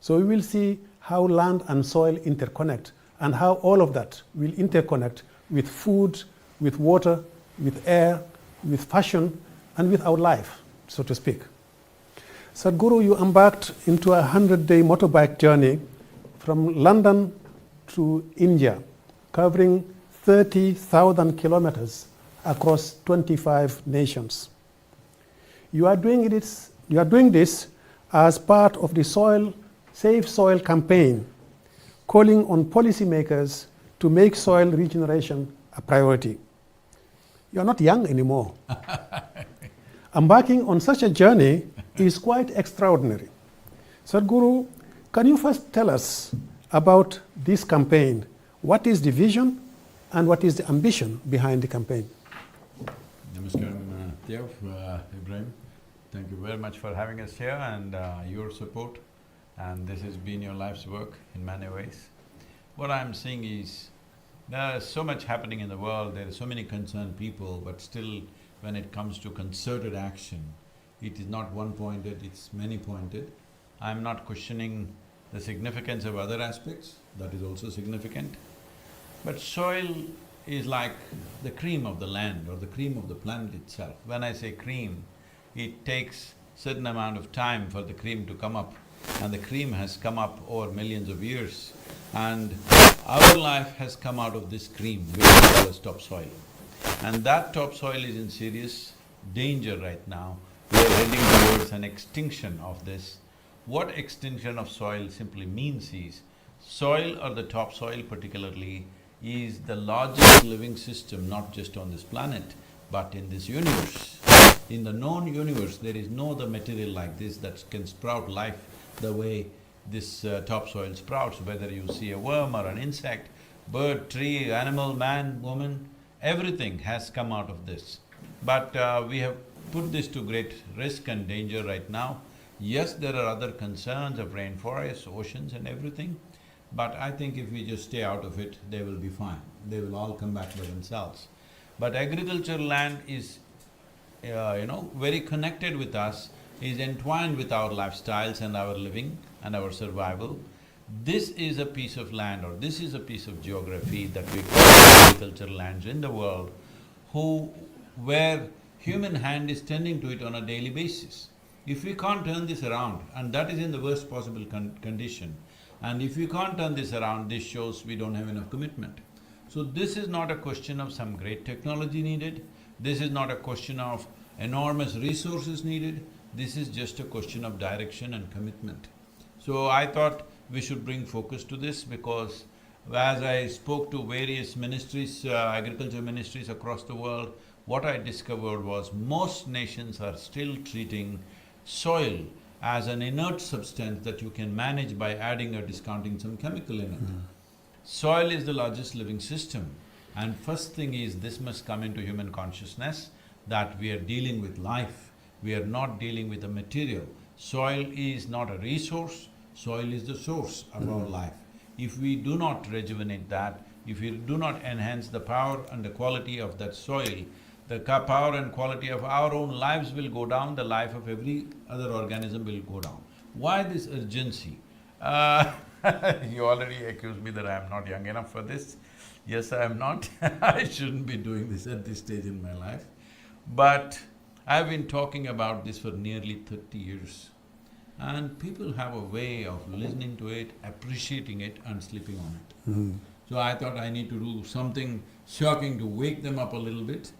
So we will see how land and soil interconnect and how all of that will interconnect with food, with water, with air, with fashion, and with our life, so to speak. Sadhguru, you embarked into a 100-day motorbike journey from London to India, covering 30,000 kilometers across 25 nations. You are doing this as part of the Safe Soil campaign, calling on policymakers to make soil regeneration a priority. You are not young anymore. Embarking on such a journey is quite extraordinary. Sadhguru, can you first tell us about this campaign? What is the vision and what is the ambition behind the campaign? Namaskaram, Thiaw, Ibrahim. Thank you very much for having us here and your support. And this has been your life's work in many ways. What I'm seeing is, there's so much happening in the world, there are so many concerned people, but still when it comes to concerted action, it is not one-pointed, it's many-pointed. I'm not questioning the significance of other aspects, that is also significant. But soil is like the cream of the land or the cream of the planet itself. When I say cream, it takes certain amount of time for the cream to come up, and the cream has come up over millions of years. And our life has come out of this cream, which we call as topsoil. And that topsoil is in serious danger right now. We are heading towards an extinction of this. What extinction of soil simply means is, soil or the topsoil particularly is the largest living system, not just on this planet, but in this universe. In the known universe, there is no other material like this that can sprout life the way this topsoil sprouts, whether you see a worm or an insect, bird, tree, animal, man, woman, everything has come out of this. But we have put this to great risk and danger right now. Yes, there are other concerns of rainforests, oceans and everything, but I think if we just stay out of it, they will be fine. They will all come back by themselves. But agricultural land is, very connected with us, is entwined with our lifestyles and our living and our survival. This is a piece of land or this is a piece of geography that we call agricultural lands in the world, where human hand is tending to it on a daily basis. If we can't turn this around, and that is in the worst possible condition, and if we can't turn this around, this shows we don't have enough commitment. So this is not a question of some great technology needed, this is not a question of enormous resources needed, this is just a question of direction and commitment. So I thought we should bring focus to this because as I spoke to various ministries, agriculture ministries across the world, what I discovered was most nations are still treating soil as an inert substance that you can manage by adding or discounting some chemical in it. Soil is the largest living system, and first thing is this must come into human consciousness that we are dealing with life, we are not dealing with a material. Soil is not a resource, soil is the source of our life. If we do not rejuvenate that, if we do not enhance the power and the quality of that soil, the power and quality of our own lives will go down, the life of every other organism will go down. Why this urgency? You already accused me that I am not young enough for this. Yes, I am not I shouldn't be doing this at this stage in my life. But I've been talking about this for nearly 30 years. And people have a way of listening to it, appreciating it and sleeping on it. So I thought I need to do something shocking to wake them up a little bit.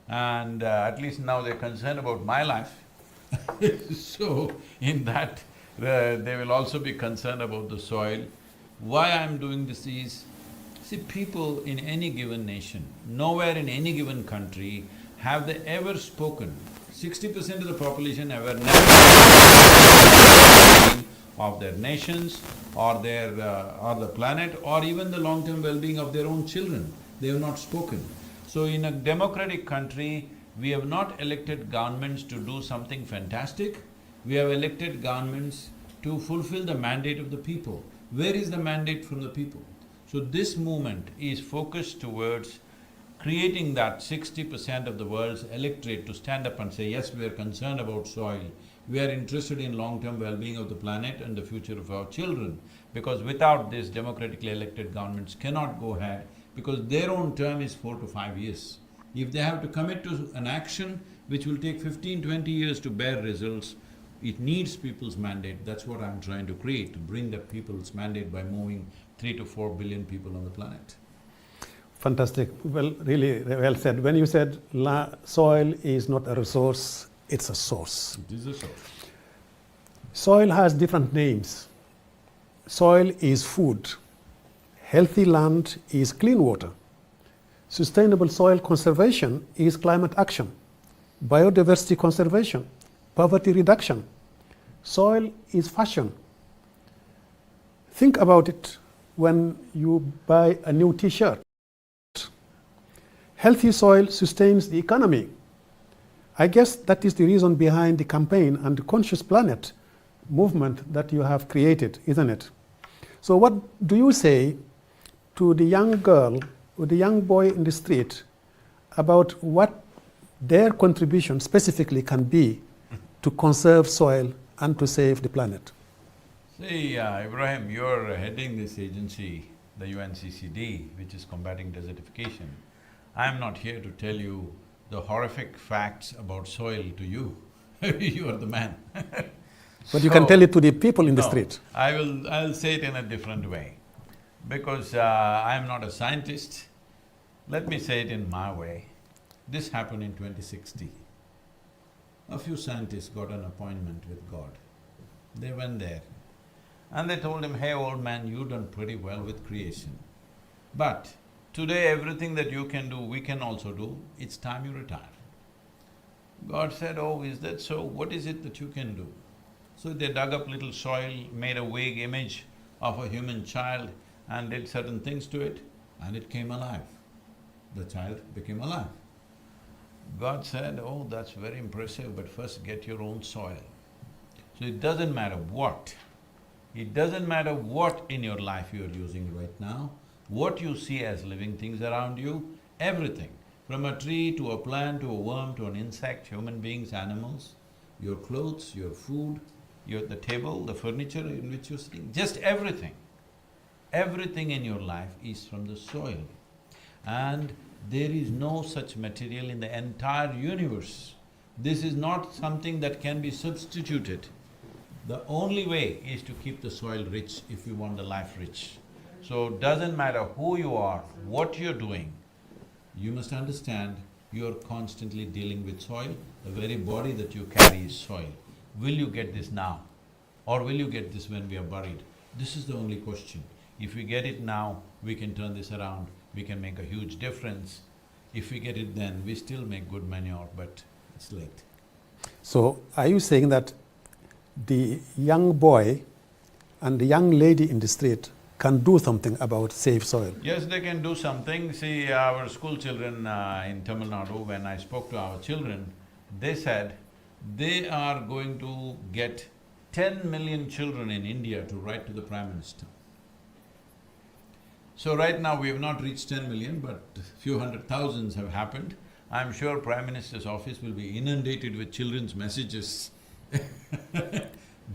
And at least now they're concerned about my life. So in that, they will also be concerned about the soil. Why I'm doing this is, see, people in any given nation, nowhere in any given country have they ever spoken. 60% of the population have never of their nations or or the planet or even the long-term well-being of their own children. They have not spoken. So in a democratic country, we have not elected governments to do something fantastic, we have elected governments to fulfill the mandate of the people. Where is the mandate from the people? So this movement is focused towards creating that 60% of the world's electorate to stand up and say, yes, we are concerned about soil, We are interested in long-term well-being of the planet and the future of our children. Because without this, democratically elected governments cannot go ahead because their own term is 4 to 5 years. If they have to commit to an action which will take 15, 20 years to bear results, it needs people's mandate. That's what I'm trying to create, to bring the people's mandate by moving 3 to 4 billion people on the planet. Fantastic. Well, really well said. When you said soil is not a resource, it's a source. It is a source. Soil has different names. Soil is food. Healthy land is clean water. Sustainable soil conservation is climate action. Biodiversity conservation, poverty reduction. Soil is fashion. Think about it when you buy a new t-shirt. Healthy soil sustains the economy. I guess that is the reason behind the campaign and the Conscious Planet movement that you have created, isn't it? So what do you say to the young girl or the young boy in the street about what their contribution specifically can be to conserve soil and to save the planet? See, Ibrahim, you're heading this agency, the UNCCD, which is combating desertification. I'm not here to tell you the horrific facts about soil to you. You are the man. But you can tell it to the people in the street. I'll say it in a different way. Because I'm not a scientist, let me say it in my way. This happened in 2060. A few scientists got an appointment with God. They went there and they told him, hey old man, you've done pretty well with creation. But today everything that you can do, we can also do, it's time you retire. God said, oh, is that so? What is it that you can do? So they dug up little soil, made a vague image of a human child and did certain things to it, and it came alive. The child became alive. God said, oh, that's very impressive, but first get your own soil. So it doesn't matter what in your life you're using right now, what you see as living things around you, everything, from a tree to a plant to a worm to an insect, human beings, animals, your clothes, your food, the table, the furniture in which you're sitting, just everything. Everything in your life is from the soil. And there is no such material in the entire universe. This is not something that can be substituted. The only way is to keep the soil rich if you want the life rich. So doesn't matter who you are, what you're doing, you must understand you're constantly dealing with soil. The very body that you carry is soil. Will you get this now? Or will you get this when we are buried? This is the only question. If we get it now, we can turn this around, we can make a huge difference. If we get it then, we still make good manure, but it's late. So are you saying that the young boy and the young lady in the street can do something about save soil? Yes, they can do something. See, our school children in Tamil Nadu, when I spoke to our children, they said they are going to get 10 million children in India to write to the Prime Minister. So right now we have not reached 10 million, but few hundred thousands have happened. I'm sure Prime Minister's office will be inundated with children's messages.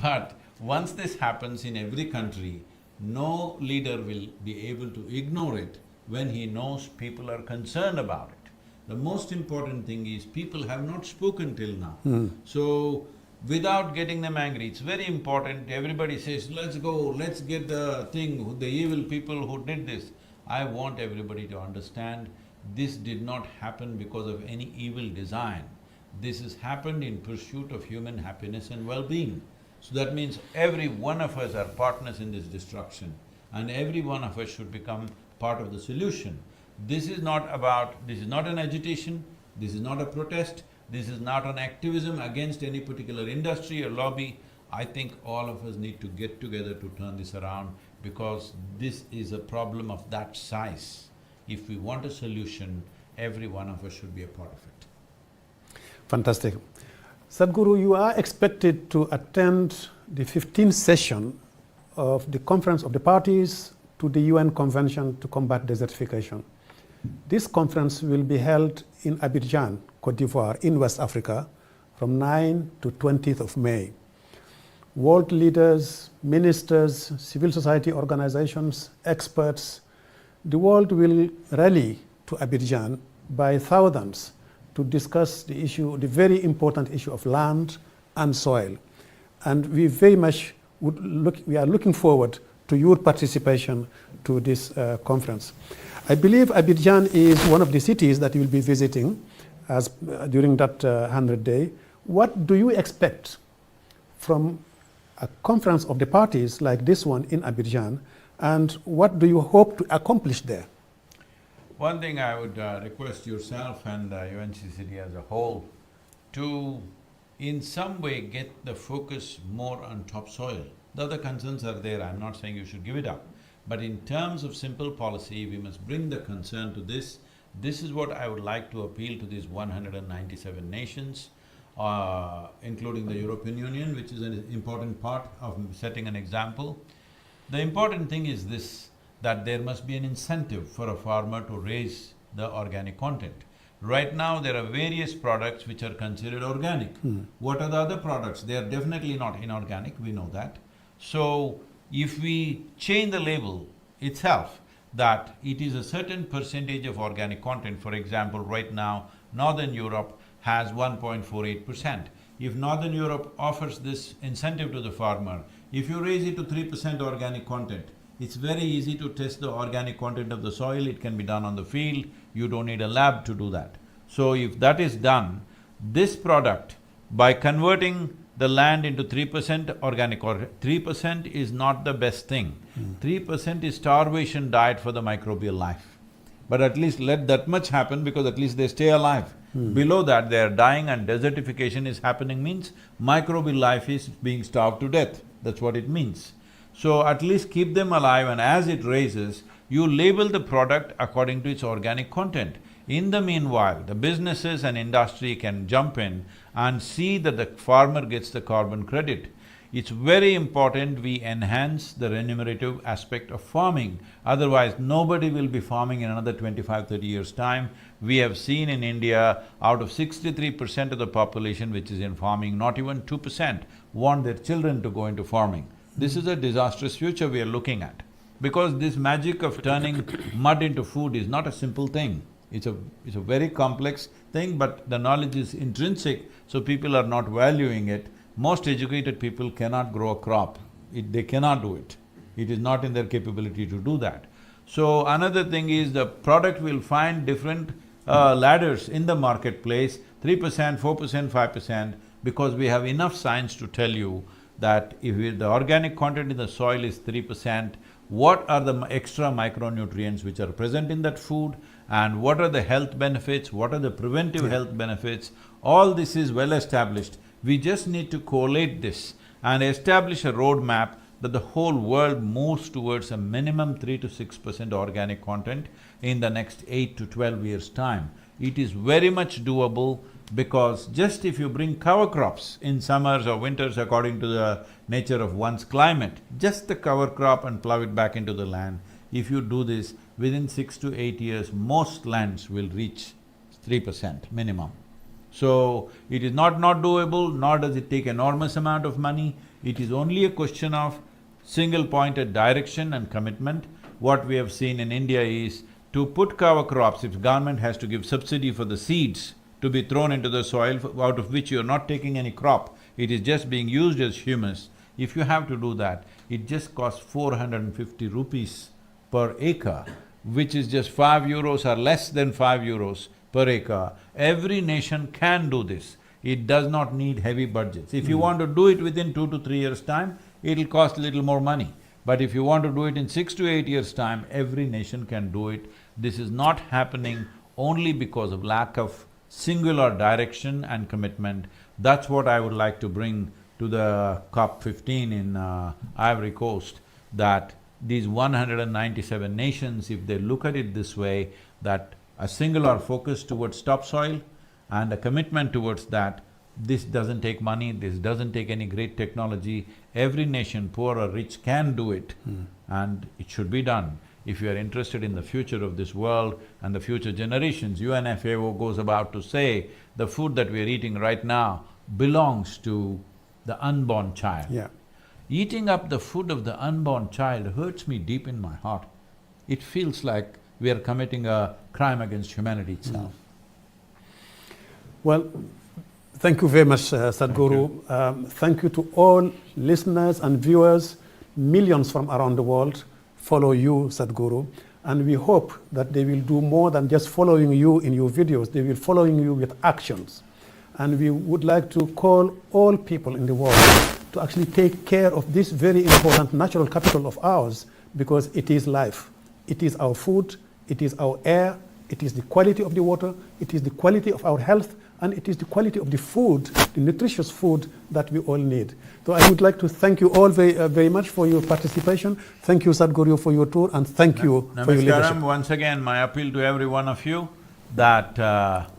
But once this happens in every country, no leader will be able to ignore it when he knows people are concerned about it. The most important thing is people have not spoken till now. So, without getting them angry, it's very important, everybody says, let's go, let's get the thing, the evil people who did this. I want everybody to understand, this did not happen because of any evil design. This has happened in pursuit of human happiness and well-being. So that means every one of us are partners in this destruction and every one of us should become part of the solution. This is not an agitation, this is not a protest, this is not an activism against any particular industry or lobby. I think all of us need to get together to turn this around because this is a problem of that size. If we want a solution, every one of us should be a part of it. Fantastic. Sadhguru, you are expected to attend the 15th session of the Conference of the Parties to the UN Convention to Combat Desertification. This conference will be held in Abidjan, Côte d'Ivoire, in West Africa, from 9 to 20th of May. World leaders, ministers, civil society organizations, experts, the world will rally to Abidjan by thousands to discuss the issue, the very important issue of land and soil. And we very much we are looking forward to your participation to this conference. I believe Abidjan is one of the cities that you will be visiting during that 100-day. What do you expect from a conference of the parties like this one in Abidjan, and what do you hope to accomplish there? One thing I would request yourself and UNCCD as a whole to in some way get the focus more on topsoil. The other concerns are there, I'm not saying you should give it up. But in terms of simple policy, we must bring the concern to this. This is what I would like to appeal to these 197 nations, including the European Union, which is an important part of setting an example. The important thing is this, that there must be an incentive for a farmer to raise the organic content. Right now, there are various products which are considered organic. What are the other products? They are definitely not inorganic, we know that. So, if we change the label itself, that it is a certain percentage of organic content, for example, right now, Northern Europe has 1.48%. If Northern Europe offers this incentive to the farmer, if you raise it to 3% organic content, it's very easy to test the organic content of the soil, it can be done on the field, you don't need a lab to do that. So if that is done, this product, by converting the land into 3% organic, or 3% is not the best thing. 3% is starvation diet for the microbial life. But at least let that much happen because at least they stay alive. Below that, they are dying and desertification is happening means microbial life is being starved to death, that's what it means. So at least keep them alive, and as it raises, you label the product according to its organic content. In the meanwhile, the businesses and industry can jump in and see that the farmer gets the carbon credit. It's very important we enhance the remunerative aspect of farming, otherwise nobody will be farming in another 25–30 years' time. We have seen in India, out of 63% of the population which is in farming, not even 2% want their children to go into farming. This is a disastrous future we are looking at, because this magic of turning mud into food is not a simple thing. It's a very complex thing, but the knowledge is intrinsic, so people are not valuing it. Most educated people cannot grow a crop, they cannot do it. It is not in their capability to do that. So another thing is the product will find different ladders in the marketplace, 3%, 4%, 5%, because we have enough science to tell you that if the organic content in the soil is 3%, what are the extra micronutrients which are present in that food, and what are the health benefits, what are the preventive health benefits, all this is well established. We just need to collate this and establish a roadmap that the whole world moves towards a minimum 3 to 6% organic content in the next 8 to 12 years' time. It is very much doable, because just if you bring cover crops in summers or winters according to the nature of one's climate, just the cover crop and plow it back into the land, if you do this, within 6 to 8 years, most lands will reach 3% minimum. So, it is not doable, nor does it take enormous amount of money. It is only a question of single-pointed direction and commitment. What we have seen in India is to put cover crops, if government has to give subsidy for the seeds to be thrown into the soil, out of which you're not taking any crop, it is just being used as humus. If you have to do that, it just costs 450 rupees per acre, which is just 5 euros or less than 5 euros per acre. Every nation can do this. It does not need heavy budgets. If you want to do it within 2 to 3 years' time, it'll cost a little more money. But if you want to do it in 6 to 8 years' time, every nation can do it. This is not happening only because of lack of singular direction and commitment. That's what I would like to bring to the COP15 in Ivory Coast, that these 197 nations, if they look at it this way, that a singular focus towards topsoil and a commitment towards that, this doesn't take money, this doesn't take any great technology. Every nation, poor or rich, can do it, and it should be done. If you are interested in the future of this world and the future generations, UNFAO goes about to say, the food that we are eating right now belongs to the unborn child. Yeah. Eating up the food of the unborn child hurts me deep in my heart. It feels like we are committing a crime against humanity itself. Well, thank you very much, Sadhguru. Thank you to all listeners and viewers. Millions from around the world follow you, Sadhguru, and we hope that they will do more than just following you in your videos. They will following you with actions. And we would like to call all people in the world to actually take care of this very important natural capital of ours, because it is life. It is our food, it is our air, it is the quality of the water, it is the quality of our health, and it is the quality of the food, the nutritious food that we all need. So I would like to thank you all very much for your participation. Thank you, Sadhguru, for your tour, and thank you for your leadership. Namaskaram. Once again, my appeal to every one of you that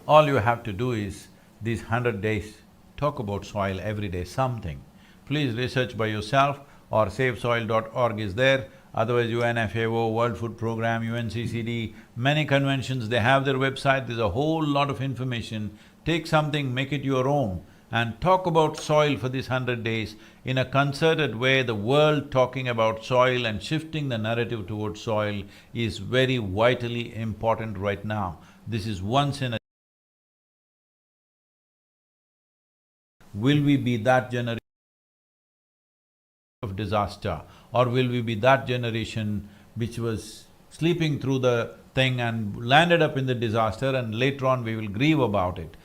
all you have to do is these 100 days, talk about soil every day, something. Please research by yourself, or savesoil.org is there. Otherwise, UNFAO, World Food Programme, UNCCD, many conventions, they have their website, there's a whole lot of information. Take something, make it your own, and talk about soil for these 100 days in a concerted way. The world talking about soil and shifting the narrative towards soil is very vitally important right now. This is once in a… Will we be that generation of disaster, or will we be that generation which was sleeping through the thing and landed up in the disaster, and later on we will grieve about it?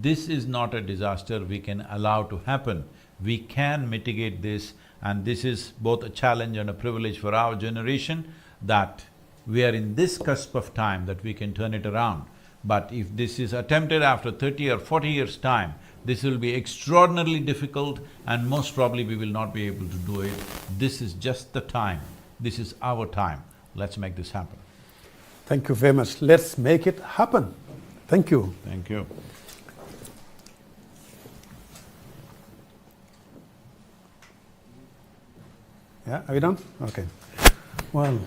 This is not a disaster we can allow to happen. We can mitigate this, and this is both a challenge and a privilege for our generation, that we are in this cusp of time that we can turn it around. But if this is attempted after 30 or 40 years' time, this will be extraordinarily difficult, and most probably we will not be able to do it. This is just the time. This is our time. Let's make this happen. Thank you very much. Let's make it happen. Thank you. Thank you. Yeah, are we done? Okay. Well…